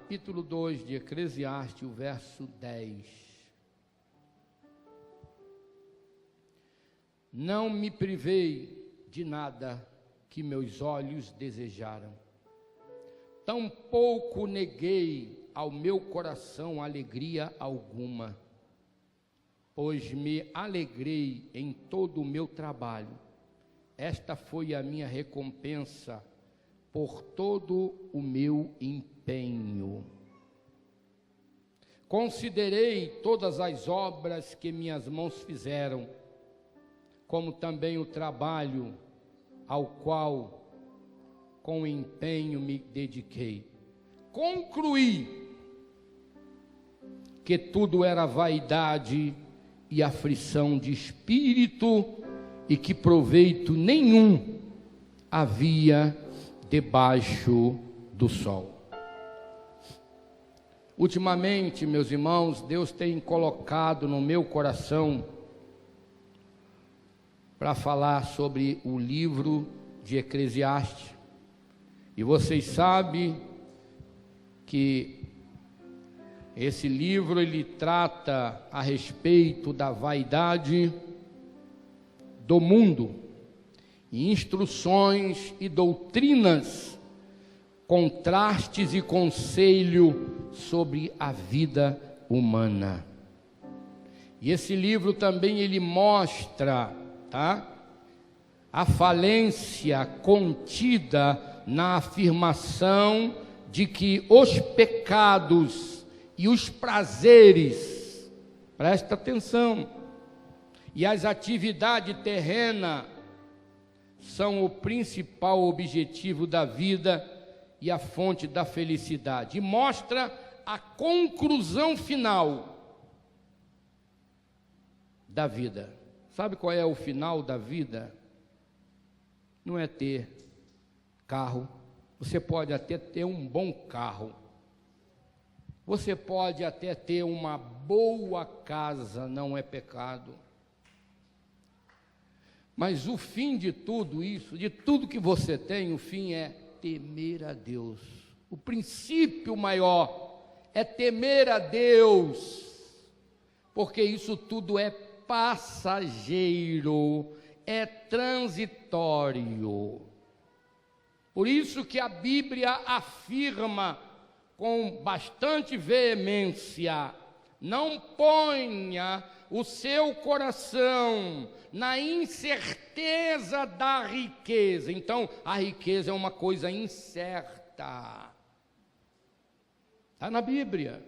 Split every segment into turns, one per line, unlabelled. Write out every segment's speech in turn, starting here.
capítulo 2 de Eclesiastes, o verso 10. Não me privei de nada que meus olhos desejaram, tampouco neguei ao meu coração alegria alguma, pois me alegrei em todo o meu trabalho. Esta foi a minha recompensa por todo o meu empenho. Considerei todas as obras que minhas mãos fizeram, como também o trabalho ao qual com empenho me dediquei. Concluí que tudo era vaidade e aflição de espírito, e que proveito nenhum havia debaixo do sol. Ultimamente, meus irmãos, Deus tem colocado no meu coração para falar sobre o livro de Eclesiastes. E vocês sabem que esse livro ele trata a respeito da vaidade do mundo, e instruções e doutrinas, contrastes e conselho sobre a vida humana. E esse livro também ele mostra, a falência contida na afirmação de que os pecados e os prazeres, presta atenção, e as atividades terrenas são o principal objetivo da vida e a fonte da felicidade. E mostra a conclusão final da vida. Sabe qual é o final da vida? Não é ter carro. Você pode até ter um bom carro. Você pode até ter uma boa casa, não é pecado. Mas o fim de tudo isso, de tudo que você tem, o fim é temer a Deus. O princípio maior é temer a Deus, porque isso tudo é passageiro, é transitório. Por isso que a Bíblia afirma com bastante veemência: não ponha o seu coração na incerteza da riqueza. Então, a riqueza é uma coisa incerta. Está na Bíblia.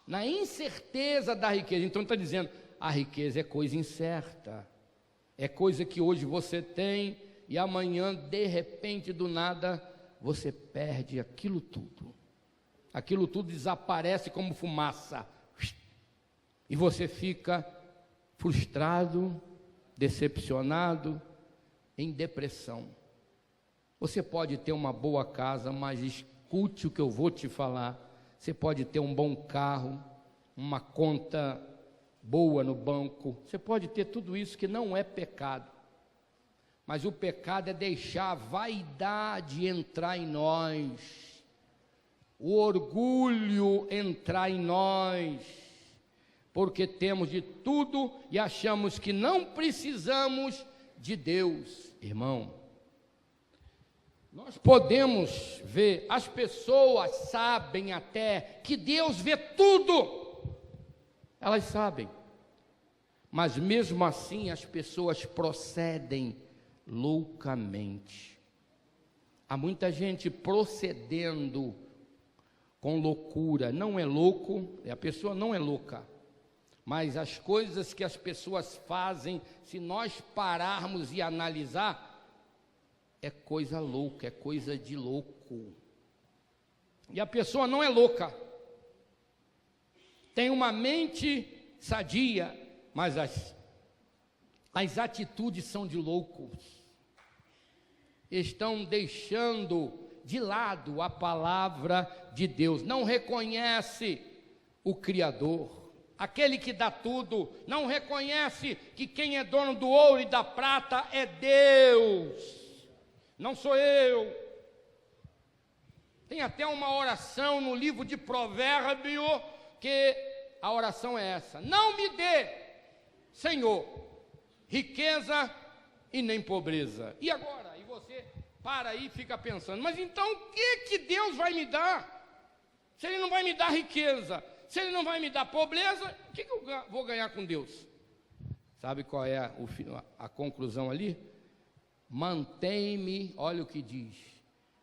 Na incerteza da riqueza. Então, está dizendo, a riqueza é coisa incerta. É coisa que hoje você tem e amanhã, de repente, do nada, você perde aquilo tudo. Aquilo tudo desaparece como fumaça. E você fica frustrado, decepcionado, em depressão. Você pode ter uma boa casa, mas escute o que eu vou te falar. Você pode ter um bom carro, uma conta boa no banco. Você pode ter tudo isso que não é pecado. Mas o pecado é deixar a vaidade entrar em nós, o orgulho entrar em nós, porque temos de tudo e achamos que não precisamos de Deus. Irmão, nós podemos ver, as pessoas sabem até que Deus vê tudo, elas sabem, mas mesmo assim as pessoas procedem loucamente. Há muita gente procedendo com loucura. Não é louco, a pessoa não é louca, mas as coisas que as pessoas fazem, se nós pararmos e analisar, é coisa louca, é coisa de louco. E a pessoa não é louca, tem uma mente sadia, mas as atitudes são de loucos. Estão deixando de lado a palavra de Deus, não reconhece o Criador. Aquele que dá tudo, não reconhece que quem é dono do ouro e da prata é Deus, não sou eu. Tem até uma oração no livro de Provérbio, que a oração é essa: não me dê, Senhor, riqueza e nem pobreza. E agora? E você para aí e fica pensando, mas então o que Deus vai me dar? Se Ele não vai me dar riqueza, se Ele não vai me dar pobreza, o que eu vou ganhar com Deus? Sabe qual é a conclusão ali? Mantém-me, olha o que diz,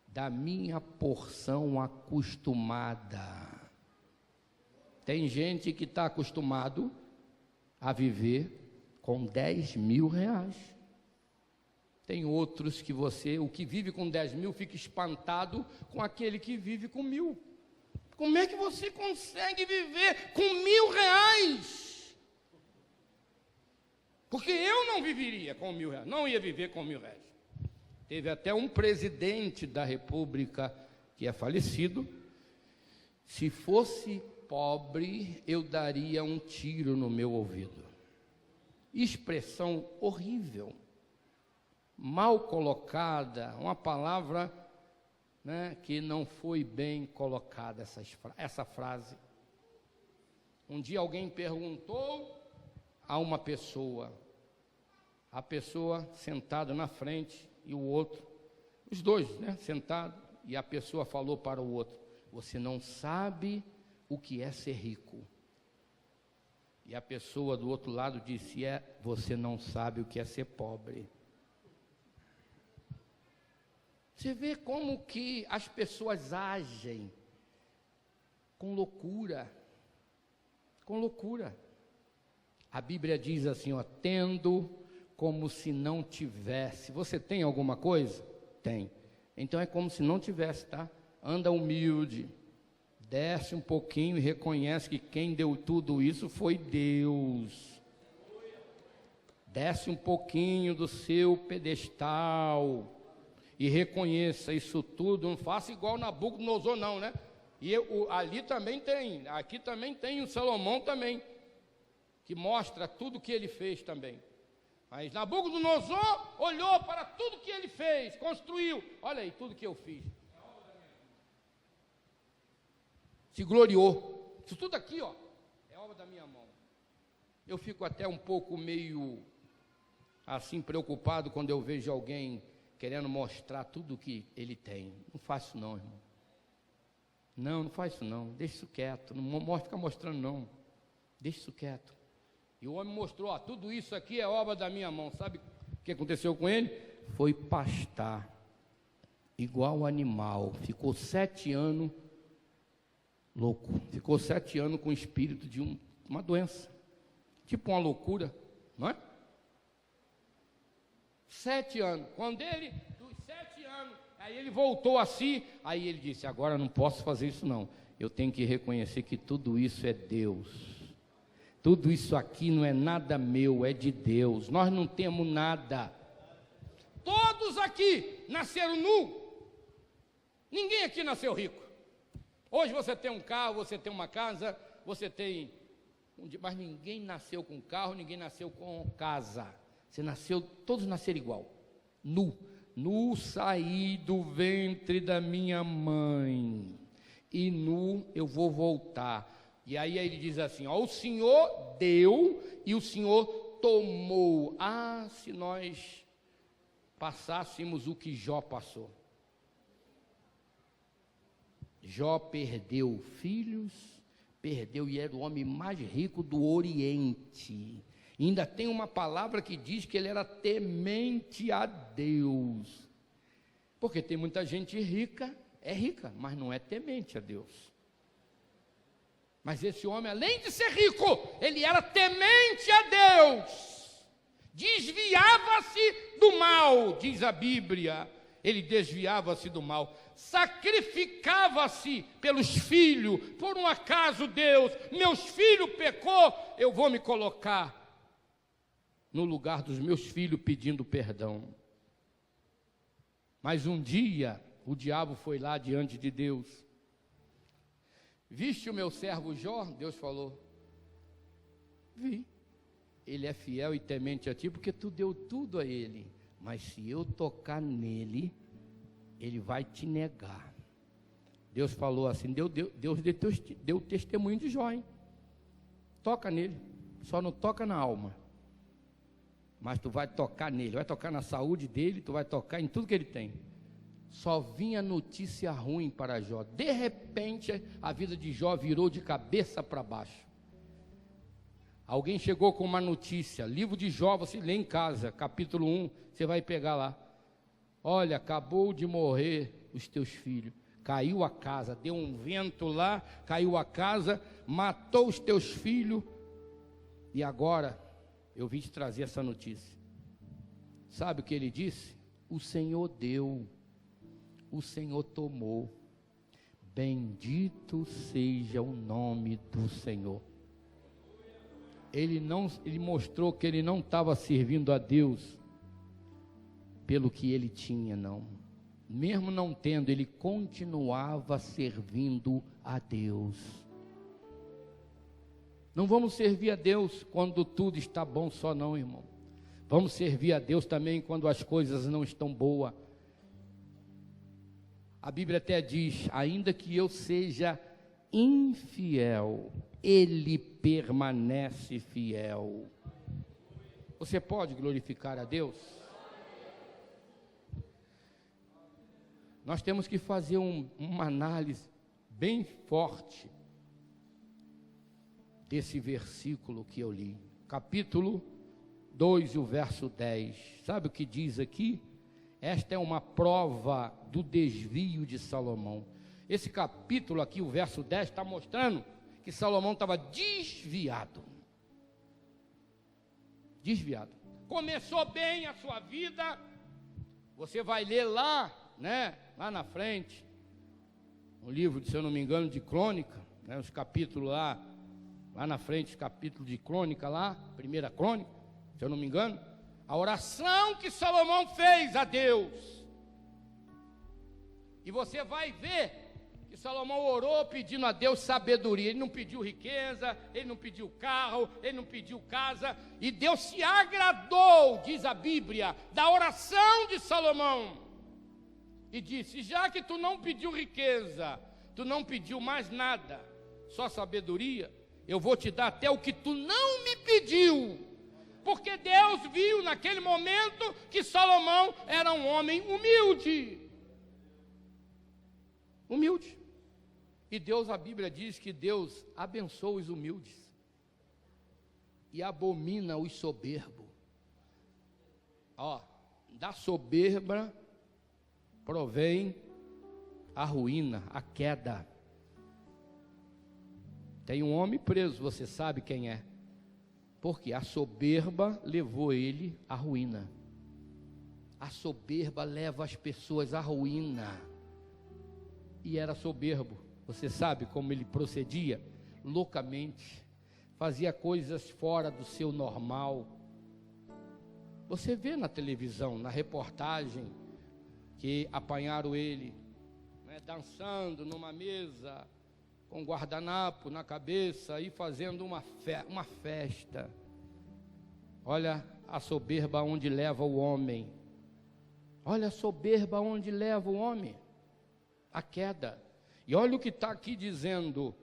da minha porção acostumada. Tem gente que está acostumado a viver com 10 mil reais. Tem outros que o que vive com 10 mil, fica espantado com aquele que vive com 1.000. Como é que você consegue viver com 1.000 reais? Porque eu não viveria com 1.000 reais, não ia viver com 1.000 reais. Teve até um presidente da República que é falecido. Se fosse pobre, eu daria um tiro no meu ouvido. Expressão horrível, mal colocada, uma palavra, né, que não foi bem colocada, essa frase. Um dia alguém perguntou a uma pessoa, a pessoa sentada na frente e o outro, os dois, né, sentados, e a pessoa falou para o outro: você não sabe o que é ser rico. E a pessoa do outro lado disse: você não sabe o que é ser pobre. Você vê como que as pessoas agem com loucura, com loucura. A Bíblia diz assim, ó, tendo como se não tivesse. Você tem alguma coisa? Tem. Então é como se não tivesse, tá? Anda humilde, desce um pouquinho e reconhece que quem deu tudo isso foi Deus. Desce um pouquinho do seu pedestal e reconheça isso tudo. Não faça igual Nabucodonosor não, né? E ali também tem, aqui também tem o Salomão também, que mostra tudo que ele fez também. Mas Nabucodonosor olhou para tudo que ele fez, construiu. Olha aí, tudo que eu fiz. Se gloriou. Isso tudo aqui, ó, é obra da minha mão. Eu fico até um pouco meio assim preocupado quando eu vejo alguém querendo mostrar tudo que ele tem. Não faço não, irmão. Não faz isso não. Deixa isso quieto. Não fica mostrando não. Deixa isso quieto. E o homem mostrou, ó, tudo isso aqui é obra da minha mão. Sabe o que aconteceu com ele? Foi pastar igual animal. Ficou 7 anos louco. Ficou 7 anos com o espírito de uma doença. Tipo uma loucura, não é? 7 anos. Quando ele, dos 7 anos, aí ele voltou a si, aí ele disse: agora não posso fazer isso não. Eu tenho que reconhecer que tudo isso é Deus. Tudo isso aqui não é nada meu, é de Deus. Nós não temos nada. Todos aqui nasceram nu. Ninguém aqui nasceu rico. Hoje você tem um carro, você tem uma casa, você tem... Mas ninguém nasceu com carro, ninguém nasceu com casa. Você nasceu, todos nasceram igual. Nu. Nu saí do ventre da minha mãe. E nu eu vou voltar. E aí ele diz assim, ó, o Senhor deu e o Senhor tomou. Ah, se nós passássemos o que Jó passou. Jó perdeu filhos, perdeu e era o homem mais rico do Oriente. E ainda tem uma palavra que diz que ele era temente a Deus. Porque tem muita gente rica, é rica, mas não é temente a Deus. Mas esse homem, além de ser rico, ele era temente a Deus. Desviava-se do mal, diz a Bíblia. Ele desviava-se do mal. Sacrificava-se pelos filhos. Por um acaso, Deus, meus filhos pecou, eu vou me colocar no lugar dos meus filhos pedindo perdão. Mas um dia, o diabo foi lá diante de Deus. Viste o meu servo Jó? Deus falou. Vi. Ele é fiel e temente a ti, porque tu deu tudo a ele. Mas se eu tocar nele, ele vai te negar. Deus falou assim, Deus deu testemunho de Jó, hein? Toca nele, só não toca na alma. Mas tu vai tocar nele, vai tocar na saúde dele, tu vai tocar em tudo que ele tem. Só vinha notícia ruim para Jó. De repente, a vida de Jó virou de cabeça para baixo. Alguém chegou com uma notícia, livro de Jó, você lê em casa, capítulo 1, você vai pegar lá. Olha, acabou de morrer os teus filhos. Caiu a casa, deu um vento lá, caiu a casa, matou os teus filhos. E agora, eu vim te trazer essa notícia. Sabe o que ele disse? O Senhor deu, o Senhor tomou. Bendito seja o nome do Senhor. Ele mostrou que ele não estava servindo a Deus pelo que ele tinha, não. Mesmo não tendo, ele continuava servindo a Deus. Não vamos servir a Deus quando tudo está bom só não, irmão. Vamos servir a Deus também quando as coisas não estão boas. A Bíblia até diz, ainda que eu seja infiel, Ele permanece fiel. Você pode glorificar a Deus? Nós temos que fazer uma análise bem forte desse versículo que eu li. Capítulo 2, o verso 10. Sabe o que diz aqui? Esta é uma prova do desvio de Salomão. Esse capítulo aqui, o verso 10, está mostrando que Salomão estava desviado. Desviado. Começou bem a sua vida. Você vai ler lá, né? Lá na frente, um livro, se eu não me engano, de crônica, né, os capítulos lá na frente, os capítulos de crônica lá, primeira crônica, se eu não me engano, a oração que Salomão fez a Deus. E você vai ver que Salomão orou pedindo a Deus sabedoria. Ele não pediu riqueza, ele não pediu carro, ele não pediu casa, e Deus se agradou, diz a Bíblia, da oração de Salomão. E disse, já que tu não pediu riqueza, tu não pediu mais nada, só sabedoria, eu vou te dar até o que tu não me pediu. Porque Deus viu naquele momento que Salomão era um homem humilde. Humilde. E Deus, a Bíblia diz que Deus abençoa os humildes e abomina os soberbos. Ó, da soberba provém a ruína, a queda. Tem um homem preso, você sabe quem é. Porque a soberba levou ele à ruína. A soberba leva as pessoas à ruína. E era soberbo. Você sabe como ele procedia? Loucamente. Fazia coisas fora do seu normal. Você vê na televisão, na reportagem, que apanharam ele, né, dançando numa mesa, com guardanapo na cabeça e fazendo uma festa. Olha a soberba onde leva o homem. Olha a soberba onde leva o homem. A queda. E olha o que está aqui dizendo.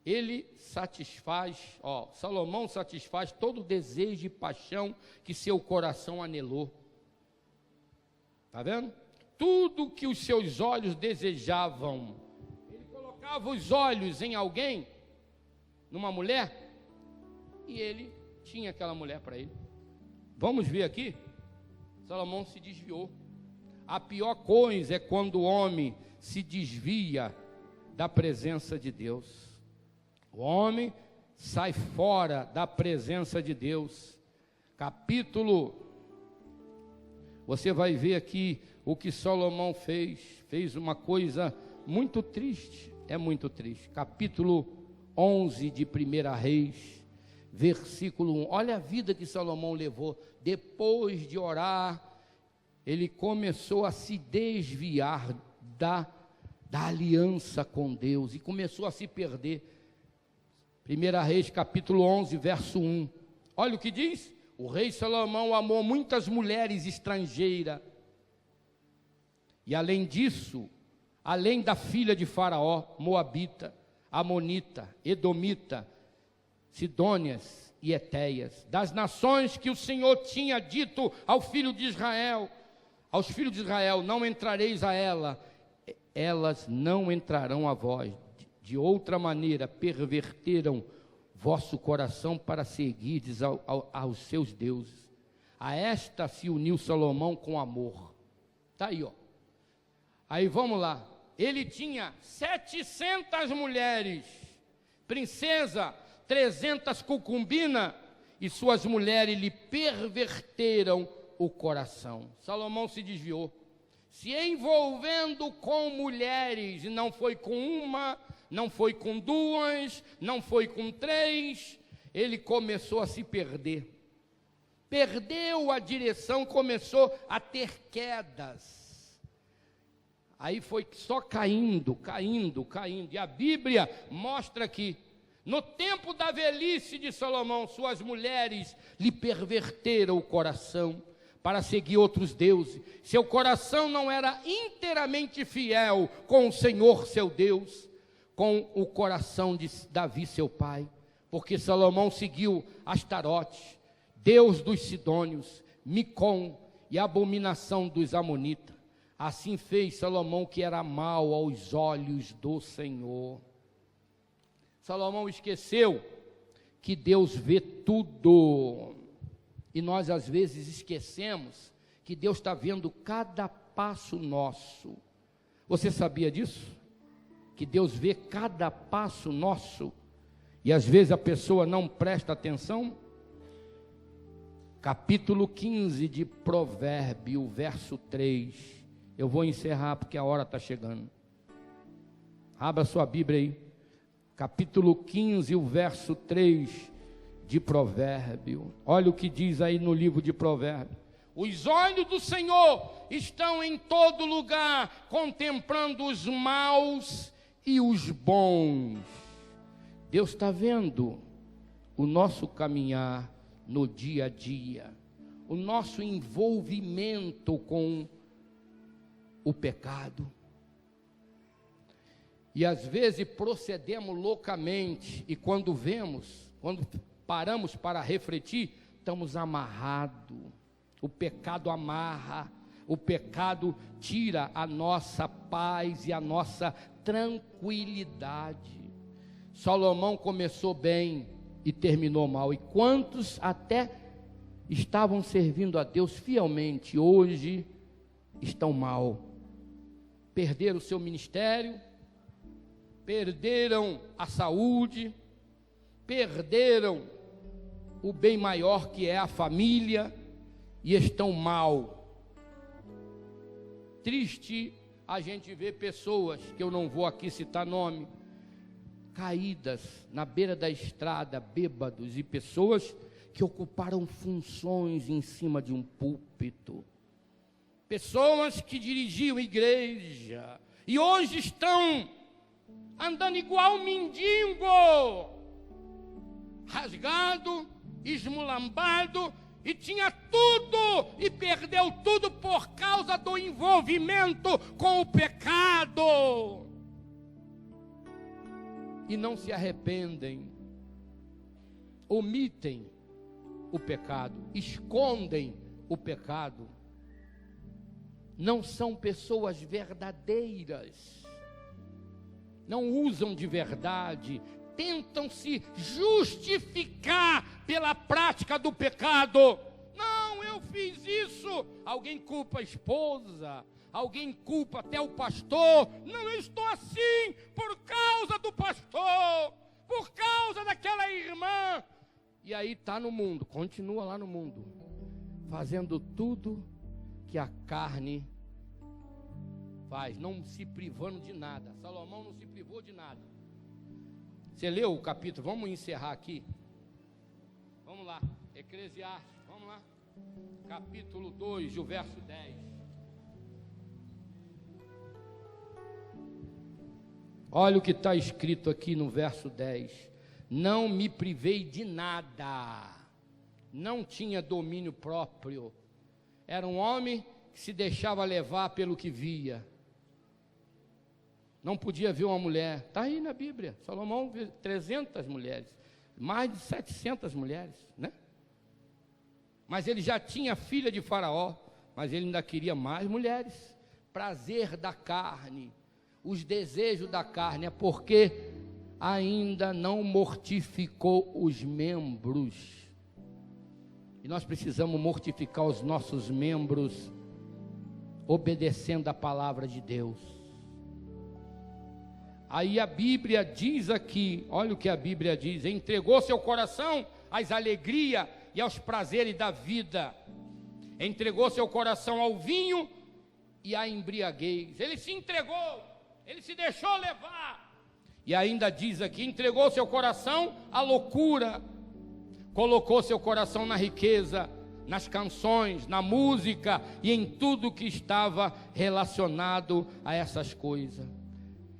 Ele satisfaz, Salomão satisfaz todo o desejo e paixão que seu coração anelou. Está vendo? Tudo que os seus olhos desejavam. Ele colocava os olhos em alguém, numa mulher, e ele tinha aquela mulher para ele. Vamos ver aqui? Salomão se desviou. A pior coisa é quando o homem se desvia da presença de Deus. O homem sai fora da presença de Deus. Você vai ver aqui o que Salomão fez uma coisa muito triste, é muito triste. Capítulo 11 de 1 Reis, versículo 1. Olha a vida que Salomão levou. Depois de orar, ele começou a se desviar da aliança com Deus e começou a se perder. 1 Reis, capítulo 11, verso 1. Olha o que diz. O rei Salomão amou muitas mulheres estrangeiras. E além disso, além da filha de Faraó, Moabita, Amonita, Edomita, Sidônias e Etéias, das nações que o Senhor tinha dito aos filhos de Israel, não entrareis a ela, elas não entrarão a vós. De outra maneira, perverteram vosso coração para seguirdes aos seus deuses. A esta se uniu Salomão com amor. Está aí, ó. Aí vamos lá. Ele tinha 700 mulheres, princesa, 300 concubinas, e suas mulheres lhe perverteram o coração. Salomão se desviou, se envolvendo com mulheres, e não foi com uma, não foi com duas, não foi com três, ele começou a se perder. Perdeu a direção, começou a ter quedas. Aí foi só caindo. E a Bíblia mostra que, no tempo da velhice de Salomão, suas mulheres lhe perverteram o coração para seguir outros deuses. Seu coração não era inteiramente fiel com o Senhor seu Deus, com o coração de Davi seu pai, porque Salomão seguiu Astarote, Deus dos Sidônios, Micom e a abominação dos Amonitas. Assim fez Salomão, que era mau aos olhos do Senhor. Salomão esqueceu que Deus vê tudo. E nós às vezes esquecemos que Deus está vendo cada passo nosso. Você sabia disso? Que Deus vê cada passo nosso. E às vezes a pessoa não presta atenção. Capítulo 15 de Provérbio, verso 3. Eu vou encerrar porque a hora está chegando. Abra sua Bíblia aí. Capítulo 15, o verso 3 de Provérbio. Olha o que diz aí no livro de Provérbio. Os olhos do Senhor estão em todo lugar, contemplando os maus e os bons. Deus está vendo o nosso caminhar no dia a dia, o nosso envolvimento com o pecado. E às vezes procedemos loucamente, e quando paramos para refletir, estamos amarrados. O pecado amarra, o pecado tira a nossa paz e a nossa tranquilidade. Salomão começou bem e terminou mal. E quantos até estavam servindo a Deus fielmente, hoje estão mal. Perderam o seu ministério, perderam a saúde, perderam o bem maior que é a família e estão mal. Triste a gente ver pessoas, que eu não vou aqui citar nome, caídas na beira da estrada, bêbados, e pessoas que ocuparam funções em cima de um púlpito, pessoas que dirigiam igreja e hoje estão andando igual mendigo, rasgado, esmulambado, e tinha tudo e perdeu tudo por causa do envolvimento com o pecado. E não se arrependem, omitem o pecado, escondem o pecado. Não são pessoas verdadeiras, não usam de verdade, tentam se justificar pela prática do pecado. Não, eu fiz isso. Alguém culpa a esposa, alguém culpa até o pastor. Não, eu estou assim por causa do pastor, por causa daquela irmã. E aí está no mundo, continua lá no mundo, fazendo tudo que a carne faz, não se privando de nada. Salomão não se privou de nada. Você leu o capítulo? Vamos encerrar aqui. Vamos lá, Eclesiastes, vamos lá. Capítulo 2, o verso 10. Olha o que está escrito aqui no verso 10. Não me privei de nada. Não tinha domínio próprio. Era um homem que se deixava levar pelo que via. não podia ver uma mulher. Está aí na Bíblia. Salomão viu 300 mulheres, mais de 700 mulheres, né? Mas ele já tinha filha de Faraó, mas ele ainda queria mais mulheres. Prazer da carne, os desejos da carne, é porque ainda não mortificou os membros. E nós precisamos mortificar os nossos membros, obedecendo a palavra de Deus. Aí a Bíblia diz aqui, olha o que a Bíblia diz: entregou seu coração às alegrias e aos prazeres da vida, entregou seu coração ao vinho e à embriaguez. Ele se entregou, ele se deixou levar. E ainda diz aqui: entregou seu coração à loucura, colocou seu coração na riqueza, nas canções, na música e em tudo que estava relacionado a essas coisas.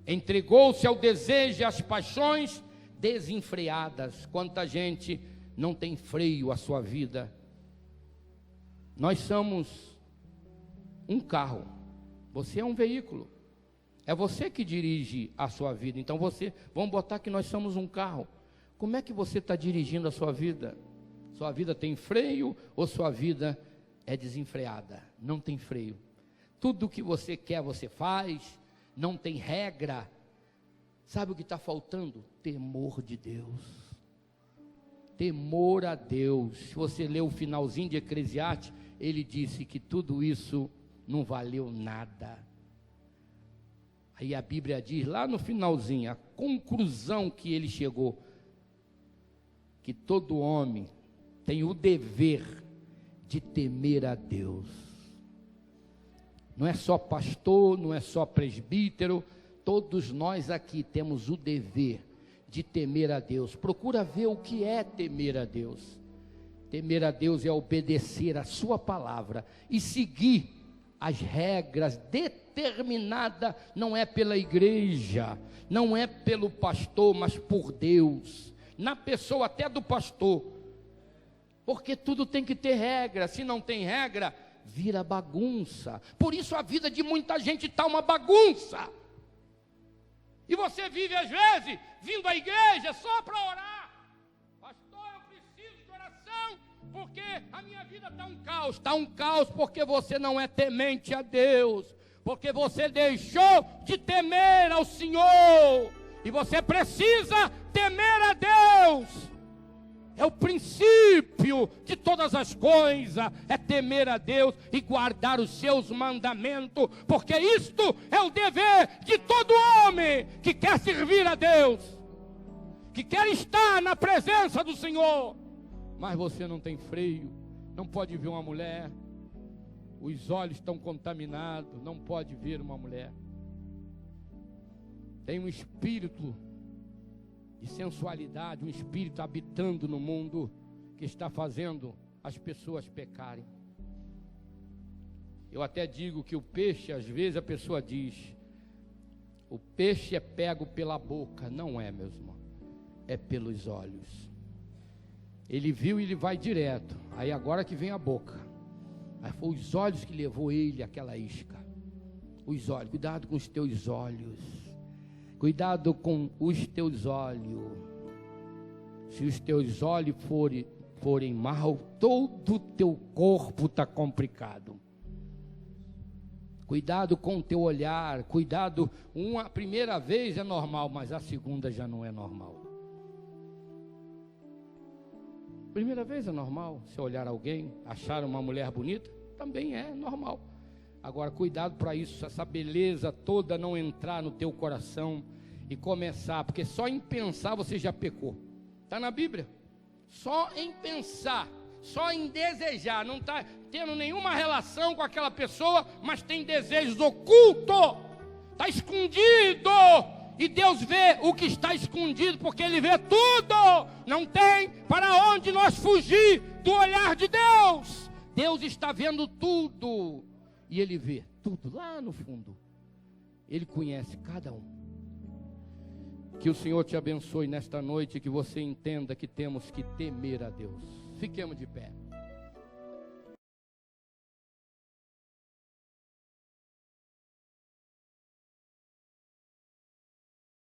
Entregou-se ao desejo e às paixões desenfreadas. Quanta gente não tem freio a sua vida. Nós somos um carro, você é um veículo, é você que dirige a sua vida. Então vamos botar que nós somos um carro. Como é que você está dirigindo a sua vida? Sua vida tem freio ou sua vida é desenfreada? Não tem freio. Tudo o que você quer você faz, não tem regra. Sabe o que está faltando? Temor de Deus. Temor a Deus. Se você ler o finalzinho de Eclesiastes, ele disse que tudo isso não valeu nada. Aí a Bíblia diz lá no finalzinho, a conclusão que ele chegou, que todo homem tem o dever de temer a Deus. Não é só pastor, não é só presbítero, todos nós aqui temos o dever de temer a Deus. Procura ver o que é temer a Deus. Temer a Deus é obedecer a sua palavra e seguir as regras determinadas, não é pela igreja, não é pelo pastor, mas por Deus, na pessoa até do pastor, porque tudo tem que ter regra. Se não tem regra, vira bagunça. Por isso a vida de muita gente está uma bagunça. E você vive às vezes vindo à igreja só para orar. Pastor, eu preciso de oração porque a minha vida está um caos. Está um caos porque você não é temente a Deus, porque você deixou de temer ao Senhor. E você precisa temer a Deus. É o princípio de todas as coisas, é temer a Deus e guardar os seus mandamentos, porque isto é o dever de todo homem que quer servir a Deus, que quer estar na presença do Senhor. Mas você não tem freio, não pode ver uma mulher, os olhos estão contaminados, não pode ver uma mulher. Tem um espírito de sensualidade, um espírito habitando no mundo que está fazendo as pessoas pecarem. Eu até digo que o peixe, às vezes a pessoa diz, o peixe é pego pela boca. Não é, meus irmãos, é pelos olhos. Ele viu e ele vai direto, aí agora que vem a boca. Aí foi os olhos que levou ele àquela isca. Os olhos, cuidado com os teus olhos. Cuidado com os teus olhos. Se os teus olhos forem mal, todo o teu corpo está complicado. Cuidado com o teu olhar. Cuidado, a primeira vez é normal, mas a segunda já não é normal. Primeira vez é normal, se olhar alguém, achar uma mulher bonita, também é normal. Agora, cuidado para isso, essa beleza toda não entrar no teu coração e começar, porque só em pensar você já pecou. Está na Bíblia. Só em pensar, só em desejar, não está tendo nenhuma relação com aquela pessoa, mas tem desejos ocultos, está escondido, e Deus vê o que está escondido, porque Ele vê tudo. Não tem para onde nós fugir do olhar de Deus. Deus está vendo tudo. E Ele vê tudo lá no fundo. Ele conhece cada um. Que o Senhor te abençoe nesta noite, que você entenda que temos que temer a Deus. Fiquemos de pé.